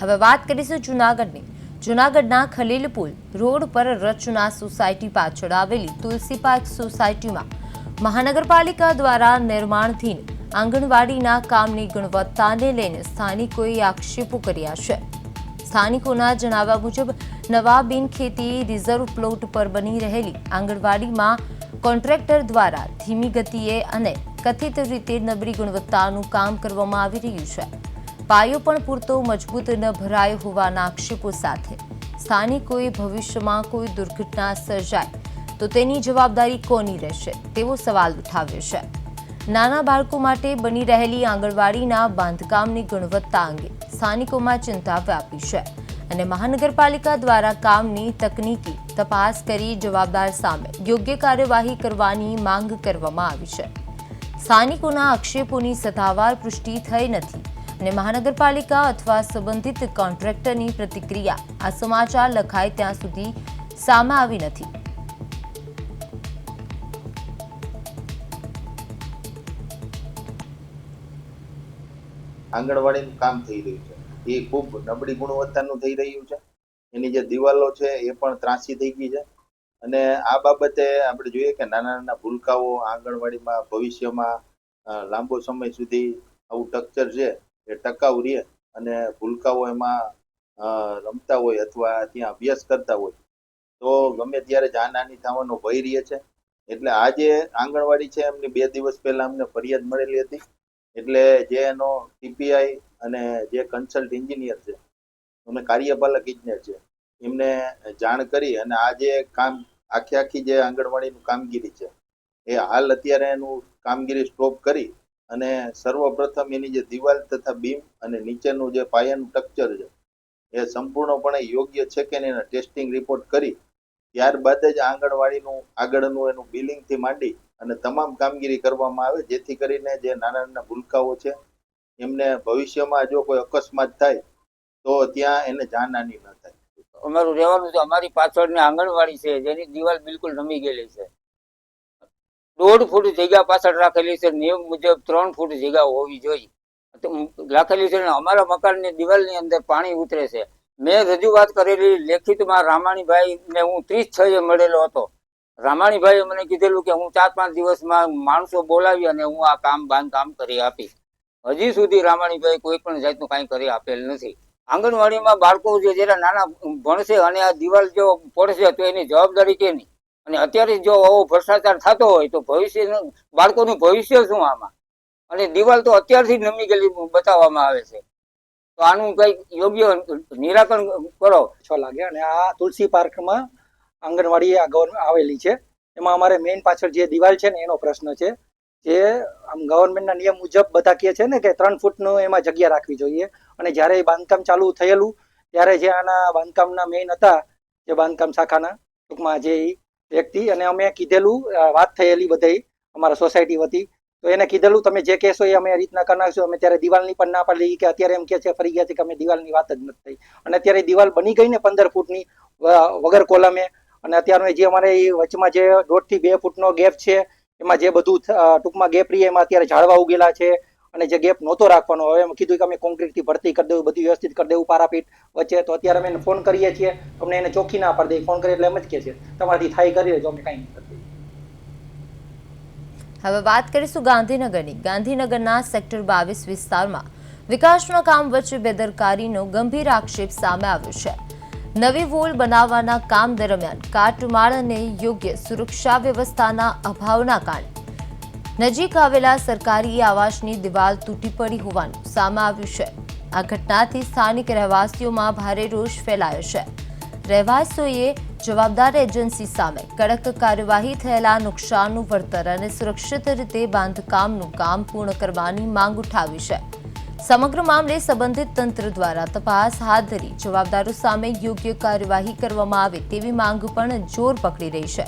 હવે વાત કરીશું જૂનાગઢની. જૂનાગઢના ખલીલપુર રોડ પર રચના સોસાયટી પાછળ આવેલી તુલસી પાર્ક સોસાયટીમાં મહાનગરપાલિકા દ્વારા નિર્માણધીન આંગણવાડીના કામની ગુણવત્તાને લઈને સ્થાનિકોએ આક્ષેપો કર્યા છે. સ્થાનિકોના જણાવ્યા મુજબ નવા બિનખેતી રિઝર્વ પ્લોટ પર બની રહેલી આંગણવાડીમાં કોન્ટ્રાક્ટર દ્વારા ધીમી ગતિએ અને કથિત રીતે નબળી ગુણવત્તાનું કામ કરવામાં આવી રહ્યું છે. પાયો પણ પૂરતો મજબૂત ન ભરાયો હોવાના આક્ષેપો સાથે સ્થાનિકોએ ભવિષ્યમાં કોઈ દુર્ઘટના સર્જાય તો તેની જવાબદારી કોની રહેશે તેવો સવાલ ઉઠાવ્યો છે. નાના બાળકો માટે બની રહેલી આંગણવાડીના બાંધકામની ગુણવત્તા અંગે સ્થાનિકોમાં ચિંતા વ્યાપી છે અને મહાનગરપાલિકા દ્વારા કામની તકનીકી તપાસ કરી જવાબદાર સામે યોગ્ય કાર્યવાહી કરવાની માંગ કરવામાં આવી છે. સ્થાનિકોના આક્ષેપોની સત્તાવાર પુષ્ટિ થઈ નથી અને મહાનગરપાલિકા અથવા સંબંધિત કોન્ટ્રાક્ટરની પ્રતિક્રિયા આ સમાચાર લખાય ત્યાં સુધી સામે આવી નથી. આંગણવાડીનું કામ થઈ રહ્યું છે એ ખૂબ નબળી ગુણવત્તાનું થઈ રહ્યું છે. એની જે દિવાલો છે એ પણ ત્રાંસી થઈ ગઈ છે અને આ બાબતે આપણે જોઈએ કે નાના નાના ભૂલકાઓ આંગણવાડીમાં ભવિષ્યમાં લાંબો સમય સુધી આવું સ્ટ્રક્ચર છે એ ટકાઉ રહે અને ભૂલકાઓ એમાં રમતા હોય અથવા ત્યાં અભ્યાસ કરતા હોય તો ગમે ત્યારે જાનહાનિ થવાનો ભય રહે છે. એટલે આ જે આંગણવાડી છે એમની 2 દિવસ પહેલા અમને ફરિયાદ મળેલી હતી. એટલે જે એનો ટીપીઆઈ અને જે કન્સલ્ટ એન્જિનિયર છે અને કાર્યપાલક ઇજનેર છે એમને જાણ કરી અને આ જે કામ આખી જે આંગણવાડીનું કામગીરી છે એ હાલ અત્યારે એનું કામગીરી સ્ટોપ કરી અને સર્વપ્રથમ એની જે દિવાલ તથા બીમ અને નીચેનું જે પાયાનું સ્ટ્રક્ચર છે એ સંપૂર્ણપણે યોગ્ય છે કે નહીં એના ટેસ્ટિંગ રિપોર્ટ કરી ત્યારબાદ જ આંગણવાડીનું આગળનું એનું બિલિંગથી માંડી અને તમામ કામગીરી કરવામાં આવે જેથી કરીને જે નાના નાના ભૂલકાઓ છે એમને ભવિષ્યમાં જો કોઈ અકસ્માત થાય તો ત્યાં એને જાનહાનિ ન થાય. અમારું રહેવાનું છે અમારી પાછળની આંગણવાડી છે જેની દિવાલ બિલકુલ નમી ગયેલી છે. 1.5 ફૂટ જગ્યા પાછળ રાખેલી છે. નિયમ મુજબ 3 ફૂટ જગ્યા હોવી જોઈએ રાખેલી છે. અમારા મકાનની દિવાલની અંદર પાણી ઉતરે છે. મેં રજૂઆત કરેલી લેખિતમાં રામાણીભાઈ ને હું 30/6 મળેલો હતો. રામાણીભાઈએ મને કીધેલું કે હું 4-5 દિવસમાં માણસો બોલાવી અને હું આ બાંધકામ કરી આપીશ. હજી સુધી રામાણીભાઈ કોઈ પણ જાતનું કાંઈ કરી આપેલ નથી. આંગણવાડીમાં બાળકો જરા નાના ભણશે અને આ દિવાલ જો પડશે તો એની જવાબદારી કેની? અને અત્યારે જો આવો ભ્રષ્ટાચાર થતો હોય તો ભવિષ્ય બાળકોનું ભવિષ્ય શું આમાં? અને દિવાલ તો અત્યારથી નમી ગયેલી બતાવવામાં આવે છે. તો આનું કંઈક યોગ્ય નિરાકરણ કરો. 6 લાગે અને આ તુલસી પાર્કમાં આંગણવાડી આવેલી છે. એમાં અમારે મેઇન પાછળ જે દિવાલ છે ને એનો પ્રશ્ન છે. જે આમ ગવર્મેન્ટના નિયમ મુજબ બધા કહે છે ને કે 3 ફૂટનું એમાં જગ્યા રાખવી જોઈએ. અને જ્યારે બાંધકામ ચાલુ થયેલું ત્યારે જે આના બાંધકામના મેઇન હતા જે બાંધકામ શાખાના ટૂંકમાં જે વ્યક્તિ અને અમે કીધેલું વાત થયેલી બધી અમારા સોસાયટી વતી તો એને કીધેલું તમે જે કહેશો એ અમે રીતના કરી નાખશું. અમે ત્યારે દિવાલની પણ ના પાડી કે અત્યારે એમ કે છે ફરી ગયા છે કે અમે દિવાલની વાત જ નથી થઈ. અને અત્યારે દિવાલ બની ગઈ ને 15 ફૂટની વગર કોલમે. અને અત્યારે જે અમારે વચમાં જે 1.5 થી 2 ફૂટનો ગેપ છે એમાં જે બધું ટૂંકમાં ગેપ રહી એમાં અત્યારે ઝાડવા ઉગેલા છે અને જે ગેપ નહોતો રાખવાનો હવે એમ કીધું કે અમે કોન્ક્રીટથી ભરતી કરી દેવું બધું વ્યવસ્થિત કરી દેવું પારાપીટ વચ્ચે. તો અત્યારે અમે ફોન કરીએ છીએ અમને એને ચોખ્ખી ના પાડી દઈએ. ફોન કરીએ એટલે એમ જ કહે છે તમારાથી થાય કરી લેજો અમે કાંઈ નહીં કરતી. હવે વાત કરીશું ગાંધીનગરની. ગાંધીનગરના સેક્ટર 22 વિસ્તારમાં વિકાસના કામ વચ્ચે બેદરકારીનો ગંભીર આક્ષેપ સામે આવ્યો છે. નવી વોલ બનાવવાના કામ દરમિયાન કાટમાળ અને યોગ્ય સુરક્ષા વ્યવસ્થાના અભાવના કારણે નજીક આવેલા સરકારી આવાસની દિવાલ તૂટી પડી હોવાનું સામે આવ્યું છે. આ ઘટનાથી સ્થાનિક રહેવાસીઓમાં ભારે રોષ ફેલાયો છે. રહેવાસીઓએ જવાબદાર એજન્સી સામે કડક કાર્યવાહી થયેલા નુકસાનનું વળતર અને સુરક્ષિત રીતે બાંધકામનું કામ પૂર્ણ કરવાની માંગ ઉઠાવી છે. સમગ્ર મામલે સંબંધિત તંત્ર દ્વારા તપાસ હાથ ધરી જવાબદારો સામે યોગ્ય કાર્યવાહી કરવામાં આવે તેવી માંગ પણ જોર પકડી રહી છે.